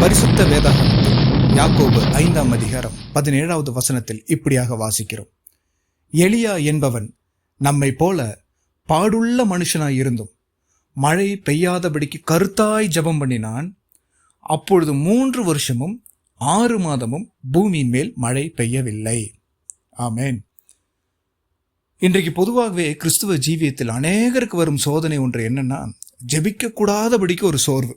பரிசுத்த வேதாகமத்தில் யாக்கோபு 5ஆம் அதிகாரம் 17வது வசனத்தில் இப்படியாக வாசிக்கிறோம். எலியா என்பவன் நம்மை போல பாடுள்ள மனுஷனாயிருந்தும் மழை பெய்யாதபடிக்கு கருத்தாய் ஜெபம் பண்ணினான். அப்பொழுது 3 வருஷமும் 6 மாதமும் பூமியின் மேல் மழை பெய்யவில்லை. ஆமேன். இன்றைக்கு பொதுவாகவே கிறிஸ்துவ ஜீவியத்தில் அநேகருக்கு வரும் சோதனை ஒன்று என்னன்னா, ஜெபிக்க கூடாதபடிக்கு ஒரு சோர்வு.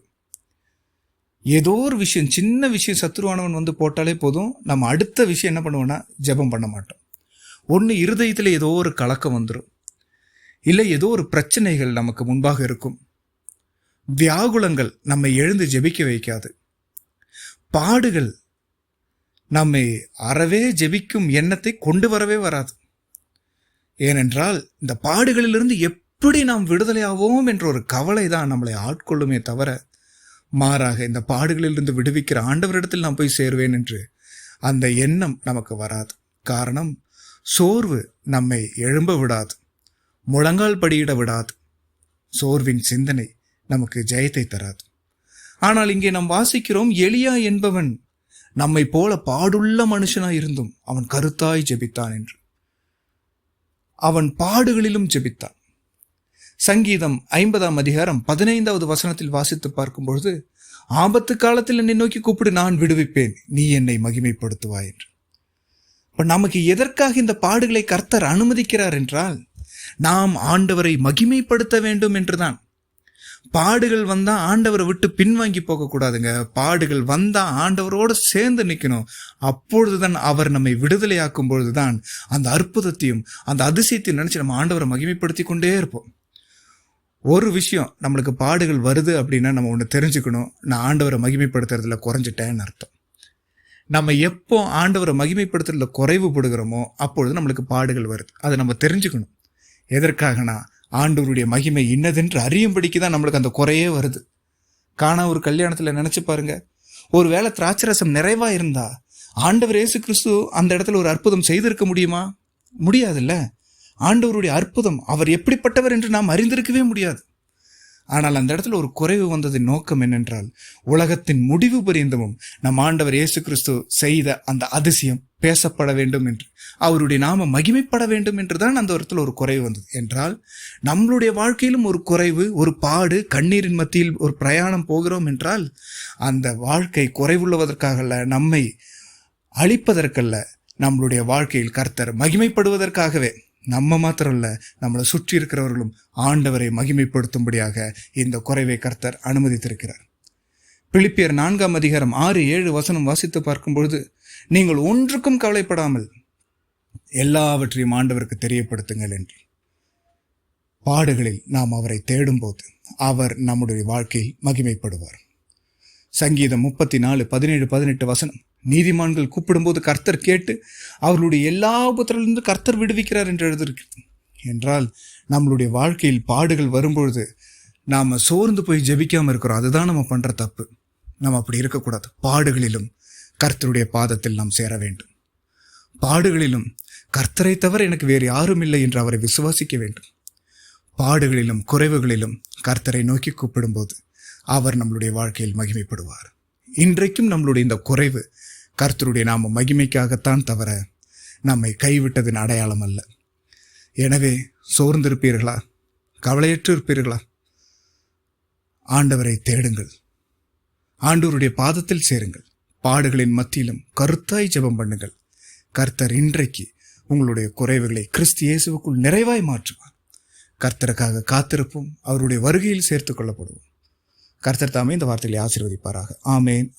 ஏதோ ஒரு விஷயம், சின்ன விஷயம் சத்துருவானவன் வந்து போட்டாலே போதும், நம்ம அடுத்த விஷயம் என்ன பண்ணுவோம்னா ஜெபம் பண்ண மாட்டோம். ஒன்று, இருதயத்தில் ஏதோ ஒரு கலக்கம் வந்துடும், இல்லை ஏதோ ஒரு பிரச்சனைகள் நமக்கு முன்பாக இருக்கும், வியாகுலங்கள் நம்மை எழுந்து ஜெபிக்க வைக்காது, பாடுகள் நம்மை அறவே ஜெபிக்கும் எண்ணத்தை கொண்டு வரவே வராது. ஏனென்றால் இந்த பாடுகளிலிருந்து எப்படி நாம் விடுதலை ஆவோம் என்ற ஒரு கவலை தான் நம்மளை ஆட்கொள்ளுமே தவிர, மாறாக இந்த பாடுகளிலிருந்து விடுவிக்கிற ஆண்டவரிடத்தில் நான் போய் சேருவேன் என்று அந்த எண்ணம் நமக்கு வராது. காரணம், சோர்வு நம்மை எழும்ப விடாது, முழங்கால் படியிட விடாது. சோர்வின் சிந்தனை நமக்கு ஜெயத்தை தராது. ஆனால் இங்கே நாம் வாசிக்கிறோம், எலியா என்பவன் நம்மை போல பாடுள்ள மனுஷனாய் இருந்தும் அவன் கருத்தாய் ஜெபித்தான் என்று. அவன் பாடுகளிலும் ஜெபித்தான். சங்கீதம் 50ஆம் அதிகாரம் 15வது வசனத்தில் வாசித்து பார்க்கும்பொழுது, ஆபத்து காலத்தில் என்னை நோக்கி கூப்பிடு, நான் விடுவிப்பேன், நீ என்னை மகிமைப்படுத்துவாய் என்று. இப்ப நமக்கு எதற்காக இந்த பாடுகளை கர்த்தர் அனுமதிக்கிறார் என்றால், நாம் ஆண்டவரை மகிமைப்படுத்த வேண்டும் என்றுதான். பாடுகள் வந்தா ஆண்டவரை விட்டு பின்வாங்கி போக கூடாதுங்க. பாடுகள் வந்தா ஆண்டவரோடு சேர்ந்து நிற்கணும். அப்பொழுதுதான் அவர் நம்மை விடுதலையாக்கும் பொழுதுதான் அந்த அற்புதத்தையும் அந்த அதிசயத்தையும் நினைச்சு நம்ம ஆண்டவரை மகிமைப்படுத்தி கொண்டே இருப்போம். ஒரு விஷயம், நம்மளுக்கு பாடுகள் வருது அப்படின்னா நம்ம ஒன்று தெரிஞ்சுக்கணும், நான் ஆண்டவரை மகிமைப்படுத்துறதுல குறைஞ்சிட்டேன்னு அர்த்தம். நம்ம எப்போ ஆண்டவரை மகிமைப்படுத்துறதுல குறைவுபடுகிறோமோ அப்பொழுது நம்மளுக்கு பாடுகள் வருது. அதை நம்ம தெரிஞ்சுக்கணும். எதற்காகனா, ஆண்டவருடைய மகிமை இன்னதென்று அறியும்படிக்கு தான் நம்மளுக்கு அந்த குறையே வருது. காணா ஒரு கல்யாணத்தில் நினச்சி பாருங்க, ஒரு வேளை திராட்சரசம் நிறைவாக இருந்தா ஆண்டவர் இயேசு கிறிஸ்து அந்த இடத்துல ஒரு அற்புதம் செய்திருக்க முடியுமா? முடியாதுல்ல. ஆண்டவருடைய அற்புதம், அவர் எப்படிப்பட்டவர் என்று நாம் அறிந்திருக்கவே முடியாது. ஆனால் அந்த இடத்துல ஒரு குறைவு வந்ததின் நோக்கம் என்னென்றால், உலகத்தின் முடிவு பரியந்தமும் நம் ஆண்டவர் இயேசு கிறிஸ்து செய்த அந்த அதிசயம் பேசப்பட வேண்டும் என்று, அவருடைய நாம மகிமைப்பட வேண்டும் என்றுதான் அந்த இடத்துல ஒரு குறைவு வந்தது. என்றால் நம்மளுடைய வாழ்க்கையிலும் ஒரு குறைவு, ஒரு பாடு, கண்ணீரின் மத்தியில் ஒரு பிரயாணம் போகிறோம் என்றால், அந்த வாழ்க்கை குறைவுள்ளதற்காகல்ல, நம்மை அழிப்பதற்கல்ல, நம்மளுடைய வாழ்க்கையில் கர்த்தர் மகிமைப்படுவதற்காகவே. நம்ம மாத்திரம் இல்ல, நம்மளை சுற்றி இருக்கிறவர்களும் ஆண்டவரை மகிமைப்படுத்தும்படியாக இந்த குறைவை கர்த்தர் அனுமதித்திருக்கிறார். பிலிப்பியர் 4ஆம் அதிகாரம் 6-7 வசனம் வாசித்து பார்க்கும் பொழுது, நீங்கள் ஒன்றுக்கும் கவலைப்படாமல் எல்லாவற்றையும் ஆண்டவருக்கு தெரியப்படுத்துங்கள் என்று. பாடுகளில் நாம் அவரை தேடும் போது அவர் நம்முடைய வாழ்க்கையில் மகிமைப்படுவார். சங்கீதம் 34:17-18 வசனம், நீதிமான்கள் கூப்பிடும்போது கர்த்தர் கேட்டு அவர்களுடைய எல்லா உபத்திரத்திலிருந்து கர்த்தர் விடுவிக்கிறார் என்று எழுதியிருக்கு. என்றால் நம்மளுடைய வாழ்க்கையில் பாடுகள் வரும்பொழுது நாம் சோர்ந்து போய் ஜெபிக்காமல் இருக்கிறோம். அதுதான் நம்ம பண்ணுற தப்பு. நம்ம அப்படி இருக்கக்கூடாது. பாடுகளிலும் கர்த்தருடைய பாதத்தில் நாம் சேர வேண்டும். பாடுகளிலும் கர்த்தரை தவிர எனக்கு வேறு யாரும் இல்லை என்று அவரை விசுவாசிக்க வேண்டும். பாடுகளிலும் குறைவுகளிலும் கர்த்தரை நோக்கி கூப்பிடும்போது அவர் நம்மளுடைய வாழ்க்கையில் மகிமைப்படுவார். இன்றைக்கும் நம்மளுடைய இந்த குறைவு கர்த்தருடைய நாம மகிமைக்காகத்தான் தவிர நம்மை கைவிட்டதின் அடையாளம் அல்ல. எனவே சோர்ந்திருப்பீர்களா? கவலையற்று இருப்பீர்களா? ஆண்டவரை தேடுங்கள், ஆண்டவருடைய பாதத்தில் சேருங்கள். பாடுகளின் மத்தியிலும் கருத்தாய் ஜெபம் பண்ணுங்கள். கர்த்தர் இன்றைக்கு உங்களுடைய குறைவுகளை கிறிஸ்து இயேசுவுக்குள் நிறைவாய் மாற்றுவார். கர்த்தருக்காக காத்திருப்போம், அவருடைய வருகையில் சேர்த்து கொள்ளப்படுவோம். கர்த்தர் தாமே இந்த வார்த்தைகளை ஆசீர்வதிப்பாராக. ஆமேன்.